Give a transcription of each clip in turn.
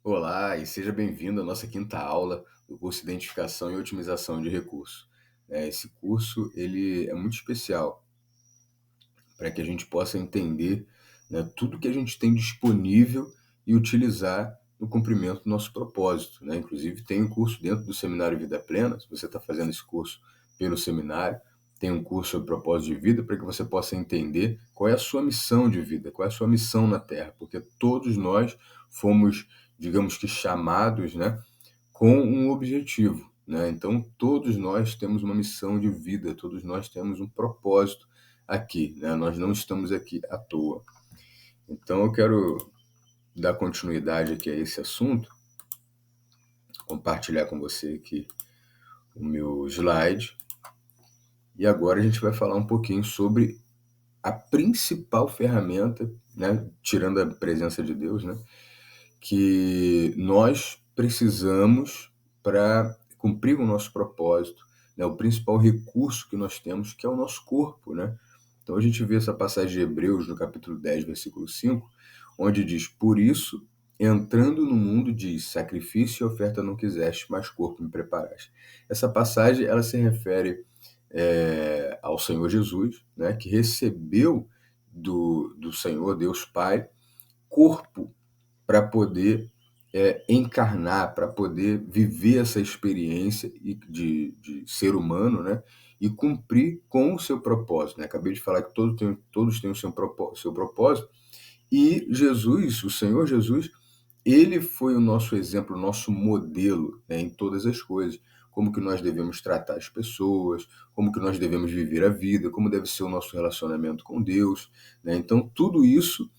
Olá e seja bem-vindo à nossa quinta aula do curso Identificação e Otimização de Recursos. Esse curso ele é muito especial para que a gente possa entender, né, tudo que a gente tem disponível e utilizar no cumprimento do nosso propósito, né? Inclusive tem um curso dentro do Seminário Vida Plena, se você está fazendo esse curso pelo seminário, tem um curso sobre propósito de vida para que você possa entender qual é a sua missão de vida, qual é a sua missão na Terra, porque todos nós fomos, digamos que, chamados, né, com um objetivo, né? Então, todos nós temos uma missão de vida, todos nós temos um propósito aqui, né? Nós não estamos aqui à toa. Então, eu quero dar continuidade aqui a esse assunto, compartilhar com você aqui o meu slide, e agora a gente vai falar um pouquinho sobre a principal ferramenta, né, tirando a presença de Deus, né, que nós precisamos para cumprir o nosso propósito, né, o principal recurso que nós temos, que é o nosso corpo, né? Então a gente vê essa passagem de Hebreus, no capítulo 10, versículo 5, onde diz: Por isso, entrando no mundo, diz, sacrifício e oferta não quiseste, mas corpo me preparaste. Essa passagem, ela se refere ao Senhor Jesus, né, que recebeu do Senhor, Deus Pai, corpo para poder encarnar, para poder viver essa experiência de ser humano, né? E cumprir com o seu propósito, né? Acabei de falar que todos têm o seu propósito, e Jesus, o Senhor Jesus, ele foi o nosso exemplo, o nosso modelo, né, em todas as coisas. Como que nós devemos tratar as pessoas, como que nós devemos viver a vida, como deve ser o nosso relacionamento com Deus, né? Então, tudo isso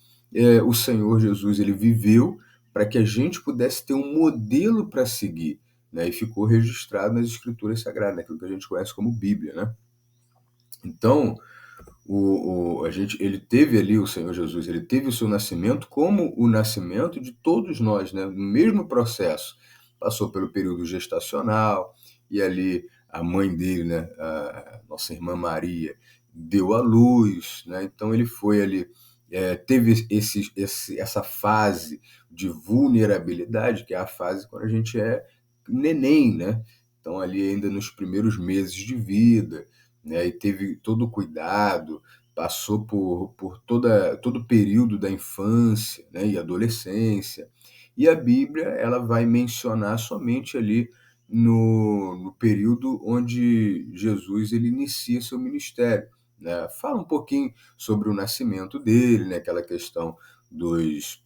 o Senhor Jesus ele viveu para que a gente pudesse ter um modelo para seguir, né? E ficou registrado nas Escrituras Sagradas, aquilo que a gente conhece como Bíblia, né? Então, ele teve ali, o Senhor Jesus, ele teve o seu nascimento como o nascimento de todos nós, né? No mesmo processo. Passou pelo período gestacional, e ali a mãe dele, né, a nossa irmã Maria, deu à luz, né? Então ele foi ali, teve essa fase de vulnerabilidade, que é a fase quando a gente é neném, né? Então ali ainda nos primeiros meses de vida, né, e teve todo o cuidado, passou por todo o período da infância, né, e adolescência. E a Bíblia ela vai mencionar somente ali no período onde Jesus ele inicia seu ministério, né? Fala um pouquinho sobre o nascimento dele, né, aquela questão dos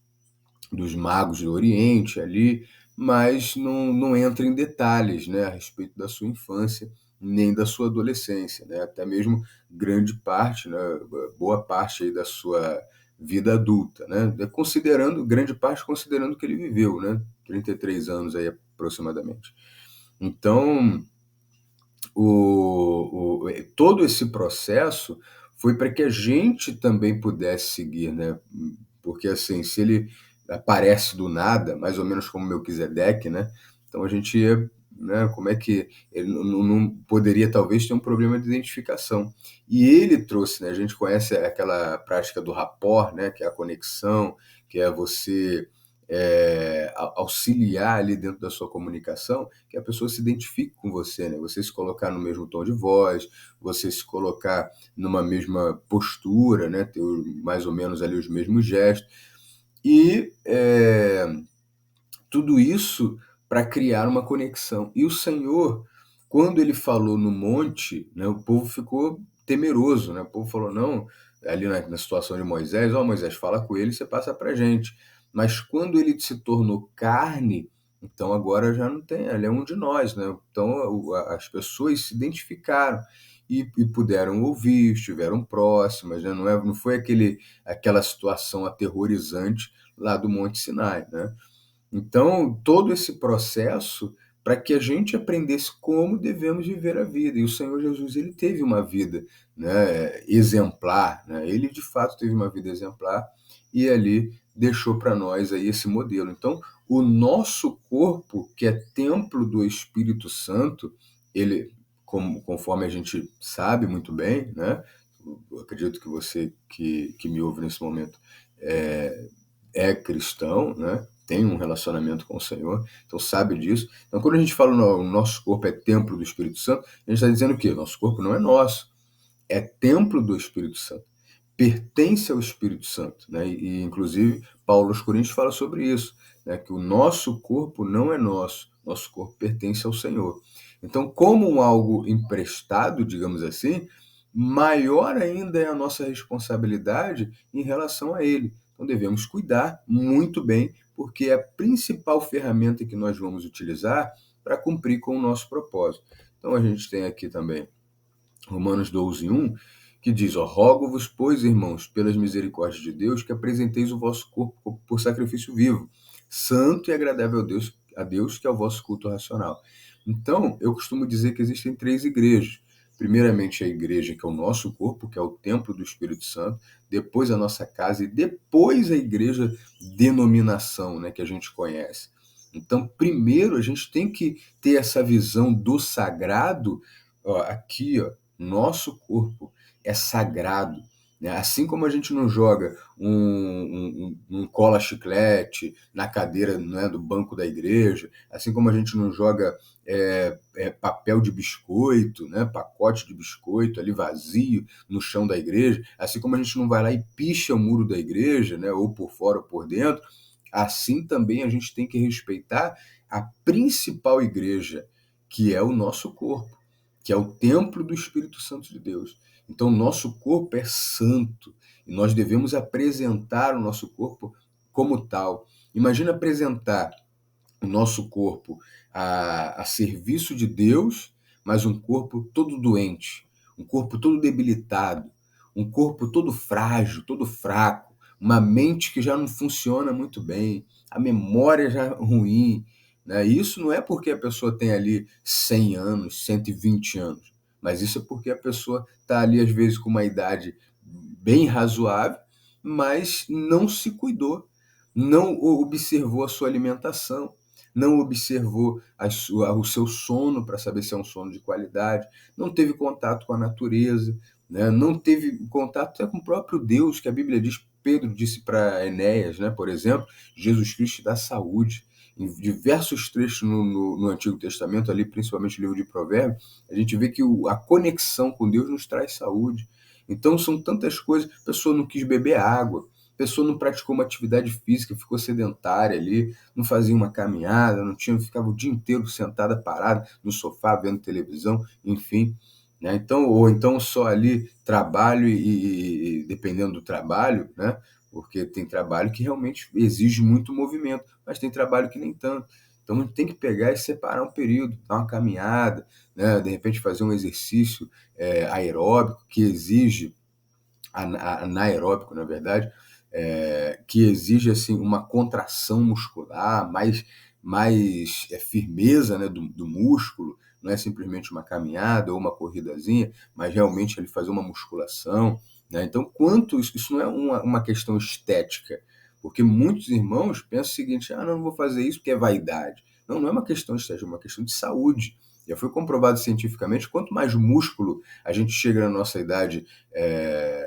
magos do Oriente ali, mas não entra em detalhes, né, a respeito da sua infância, nem da sua adolescência, né, até mesmo grande parte, né, boa parte aí da sua vida adulta, né, considerando, grande parte considerando que ele viveu, né, 33 anos aí aproximadamente. Então, todo esse processo foi para que a gente também pudesse seguir, né? Porque assim, se ele aparece do nada, mais ou menos como Melquisedeque, né? Então a gente ia, né? Como é que ele não poderia talvez ter um problema de identificação? E ele trouxe, né? A gente conhece aquela prática do rapport, né? Que é a conexão, que é você auxiliar ali dentro da sua comunicação, que a pessoa se identifique com você, né? Você se colocar no mesmo tom de voz, você se colocar numa mesma postura, né? Ter mais ou menos ali os mesmos gestos. E tudo isso para criar uma conexão. E o Senhor, quando ele falou no monte, né, o povo ficou temeroso, né? O povo falou, não, ali na situação de Moisés, ó, Moisés, fala com ele, você passa para a gente. Mas quando ele se tornou carne, então agora já não tem, ele é um de nós, né? Então as pessoas se identificaram e puderam ouvir, estiveram próximas, né? Não foi aquela situação aterrorizante lá do Monte Sinai, né? Então, todo esse processo para que a gente aprendesse como devemos viver a vida. E o Senhor Jesus, ele teve uma vida, né, exemplar, né? Ele de fato teve uma vida exemplar e ali deixou para nós aí esse modelo. Então, o nosso corpo, que é templo do Espírito Santo, ele, conforme a gente sabe muito bem, né? Eu acredito que você que me ouve nesse momento é cristão, né? tem um relacionamento com o Senhor, então sabe disso. Então, quando a gente fala no nosso corpo é templo do Espírito Santo, a gente está dizendo o quê? Nosso corpo não é nosso, é templo do Espírito Santo, pertence ao Espírito Santo, né? Inclusive, Paulo aos Coríntios fala sobre isso, né? Que o nosso corpo não é nosso, nosso corpo pertence ao Senhor. Então, como um algo emprestado, digamos assim, maior ainda é a nossa responsabilidade em relação a ele. Então, devemos cuidar muito bem, porque é a principal ferramenta que nós vamos utilizar para cumprir com o nosso propósito. Então, a gente tem aqui também Romanos 12:1, que diz, ó, rogo-vos, pois, irmãos, pelas misericórdias de Deus, que apresenteis o vosso corpo por sacrifício vivo, santo e agradável a Deus, que é o vosso culto racional. Então, eu costumo dizer que existem três igrejas. Primeiramente, a igreja, que é o nosso corpo, que é o templo do Espírito Santo, depois a nossa casa e depois a igreja denominação, né, que a gente conhece. Então, primeiro, a gente tem que ter essa visão do sagrado, ó, aqui, ó, nosso corpo é sagrado, né? Assim como a gente não joga um cola-chiclete na cadeira, né, do banco da igreja, assim como a gente não joga papel de biscoito, né, pacote de biscoito ali vazio no chão da igreja, assim como a gente não vai lá e picha o muro da igreja, né, ou por fora ou por dentro, assim também a gente tem que respeitar a principal igreja, que é o nosso corpo, que é o templo do Espírito Santo de Deus. Então, nosso corpo é santo e nós devemos apresentar o nosso corpo como tal. Imagina apresentar o nosso corpo a serviço de Deus, mas um corpo todo doente, um corpo todo debilitado, um corpo todo frágil, todo fraco, uma mente que já não funciona muito bem, a memória já ruim, né? Isso não é porque a pessoa tem ali 100 anos, 120 anos, mas isso é porque a pessoa está ali, às vezes, com uma idade bem razoável, mas não se cuidou, não observou a sua alimentação, não observou o seu sono para saber se é um sono de qualidade, não teve contato com a natureza, né? Não teve contato até com o próprio Deus, que a Bíblia diz, Pedro disse para Enéas, né, por exemplo, Jesus Cristo dá saúde. Em diversos trechos no Antigo Testamento, ali principalmente o livro de Provérbios, a gente vê que a conexão com Deus nos traz saúde. Então são tantas coisas, a pessoa não quis beber água, a pessoa não praticou uma atividade física, ficou sedentária ali, não fazia uma caminhada, não tinha, ficava o dia inteiro sentada, parada no sofá, vendo televisão, enfim, né? Então, ou então só ali trabalho e dependendo do trabalho, né? Porque tem trabalho que realmente exige muito movimento, mas tem trabalho que nem tanto. Então a gente tem que pegar e separar um período, dar uma caminhada, né? De repente fazer um exercício aeróbico que exige, anaeróbico, na verdade, que exige assim, uma contração muscular, mais firmeza, né, do músculo, não é simplesmente uma caminhada ou uma corridazinha, mas realmente ele fazer uma musculação, né? Então, quanto isso não é uma questão estética, porque muitos irmãos pensam o seguinte, não vou fazer isso porque é vaidade. Não, não é uma questão estética, é uma questão de saúde. Já foi comprovado cientificamente, quanto mais músculo a gente chega na nossa idade,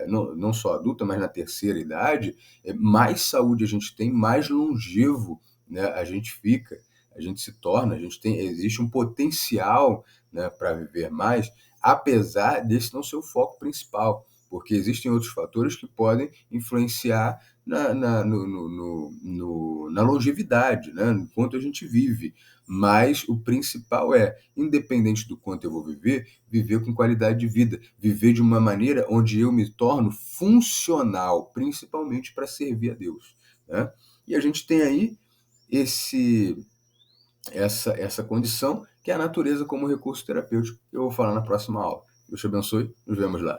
não só adulta, mas na terceira idade, mais saúde a gente tem, mais longevo, né, a gente fica, a gente se torna, existe um potencial, né, para viver mais, apesar desse não ser o foco principal, porque existem outros fatores que podem influenciar na longevidade, né, no quanto a gente vive. Mas o principal é, independente do quanto eu vou viver com qualidade de vida, viver de uma maneira onde eu me torno funcional, principalmente para servir a Deus, né? E a gente tem aí essa condição, que é a natureza como recurso terapêutico. Eu vou falar na próxima aula. Deus te abençoe, nos vemos lá.